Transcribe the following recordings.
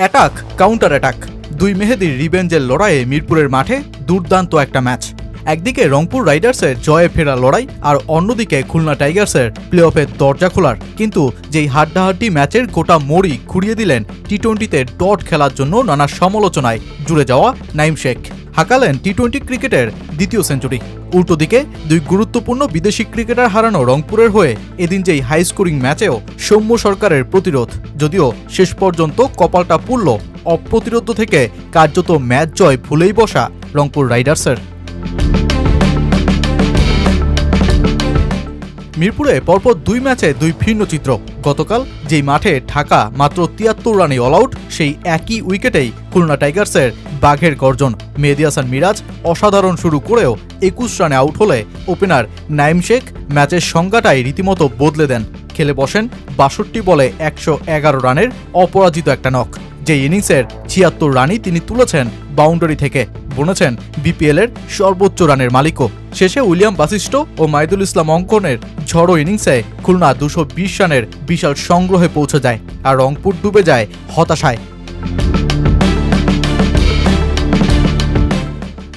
Attack counter attack, দুই মেহেদির রিভেঞ্জের লড়াইয়ে মিরপুরের মাঠে দুর্দান্ত একটা ম্যাচ। একদিকে রংপুর রাইডার্সের জয়ে ফেরা লড়াই, আর অন্যদিকে খুলনা টাইগার্সের প্লে অফের দরজা খোলার। কিন্তু যেই হাড্ডাহাড্ডি ম্যাচের গোটা মোড়ই ঘুরিয়ে দিলেন টি-20তে ডট খেলার জন্য নানা সমালোচনায় জুড়ে যাওয়া নাইম শেখ। হাঁকালেন টি-20 ক্রিকেটের দ্বিতীয় সেঞ্চুরি। উল্টো দিকে দুই গুরুত্বপূর্ণ বিদেশি ক্রিকেটার হারানো রংপুরের হয়ে এদিন যেই হাই স্কোরিং ম্যাচেও সৌম্য সরকারের প্রতিরোধ, যদিও শেষ পর্যন্ত কপালটা পুড়ল অপ্রতিরোধ থেকে কার্যত ম্যাচ জয় ভুলেই বসা রংপুর রাইডার্সের। মিরপুরে পরপর দুই ম্যাচে দুই ভিন্ন চিত্র। গতকাল যেই মাঠে ঢাকা মাত্র ৭৩ রানে অল আউট, সেই একই উইকেটেই খুলনা টাইগার্সের বাঘের গর্জন। মেহেদী হাসান মিরাজ অসাধারণ শুরু করেও ২১ রানে আউট হলে ওপেনার নাইম শেখ ম্যাচের সংজ্ঞাটাই রীতিমতো বদলে দেন। খেলে বসেন ৬২ বলে ১১১ রানের অপরাজিত একটা নক। যে ইনিংসের ৭৬ রানই তিনি তুলেছেন বাউন্ডারি থেকে, বনেছেন বিপিএলের সর্বোচ্চ রানের মালিকও। শেষে উইলিয়াম বাসিস্ট ও মাইদুল ইসলাম অঙ্কনের ঝড়ো ইনিংসে খুলনা ২২০ রানের বিশাল সংগ্রহে পৌঁছে যায়, আর রংপুর ডুবে যায় হতাশায়।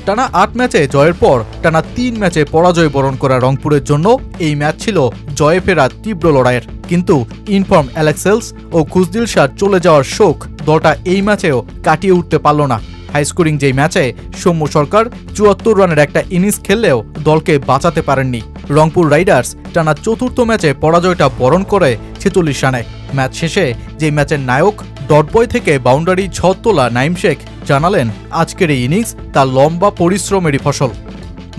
টানা ৮ ম্যাচে জয়ের পর টানা ৩ ম্যাচে পরাজয় বরণ করা রংপুরের জন্য এই ম্যাচ ছিল জয়ে ফেরা তীব্র লড়াইয়ের। কিন্তু ইনফর্ম অ্যালেক্স হেলস ও খুশদিল শাহ চলে যাওয়ার শোক দলটা এই ম্যাচেও কাটিয়ে উঠতে পারল না। হাই স্কোরিং যেই ম্যাচে সৌম্য সরকার ৭৪ রানের একটা ইনিংস খেললেও দলকে বাঁচাতে পারেননি। রংপুর রাইডার্স টানা চতুর্থ ম্যাচে পরাজয়টা বরণ করে ৪৬ রানে। ম্যাচ শেষে যেই ম্যাচের নায়ক ডটবয় থেকে বাউন্ডারি ঝড় তোলা নাইম শেখ জানালেন আজকের এই ইনিংস তার লম্বা পরিশ্রমেরই ফসল।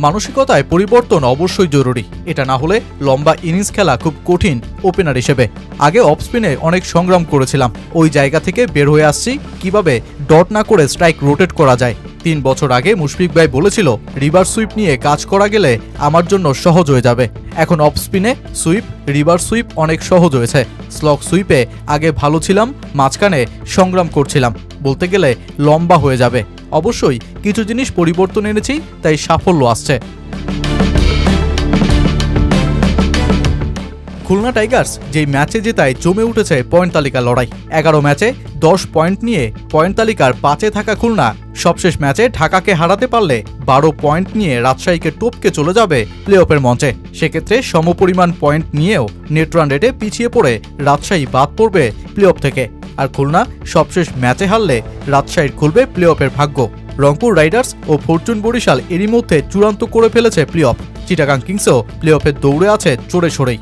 মানসিকতায় পরিবর্তন অবশ্যই জরুরি, এটা না হলে লম্বা ইনিংস খেলা খুব কঠিন ওপেনার হিসেবে। আগে অফ স্পিনে অনেক সংগ্রাম করেছিলাম, ওই জায়গা থেকে বের হয়ে আসছি কিভাবে ডট না করে স্ট্রাইক রোটেট করা যায়। ৩ বছর আগে মুশফিক ভাই বলেছিল রিভার সুইপ নিয়ে কাজ করা গেলে আমার জন্য সহজ হয়ে যাবে। এখন অফ স্পিনে সুইপ, রিভার সুইপ অনেক সহজ হয়েছে। স্লগ সুইপে আগে ভালো ছিলাম, মাঝখানে সংগ্রাম করছিলাম, বলতে গেলে লম্বা হয়ে যাবে। অবশ্যই কিছু জিনিস পরিবর্তন এনেছি, তাই সাফল্য আসছে। খুলনা টাইগার্স যেই ম্যাচে জেতায় জমে উঠেছে পয়েন্ট তালিকা লড়াই। ১১ ম্যাচে ১০ পয়েন্ট নিয়ে পয়েন্ট তালিকার ৫-এ থাকা খুলনা সবশেষ ম্যাচে ঢাকাকে হারাতে পারলে ১২ পয়েন্ট নিয়ে রাজশাহীকে টপকে চলে যাবে প্লে অফের মঞ্চে। সেক্ষেত্রে সমপরিমাণ পয়েন্ট নিয়েও নেট রান রেটে পিছিয়ে পড়ে রাজশাহী বাদ পড়বে প্লে অফ থেকে। আর খুলনা সবশেষ ম্যাচে হারলে রাজশাহীর খুলবে প্লে অফের ভাগ্য। রংপুর রাইডার্স ও ফরচুন বরিশাল এরই মধ্যে চূড়ান্ত করে ফেলেছে প্লে অফ। চিটাগাং কিংসও প্লে অফের দৌড়ে আছে চড়ে সরেই।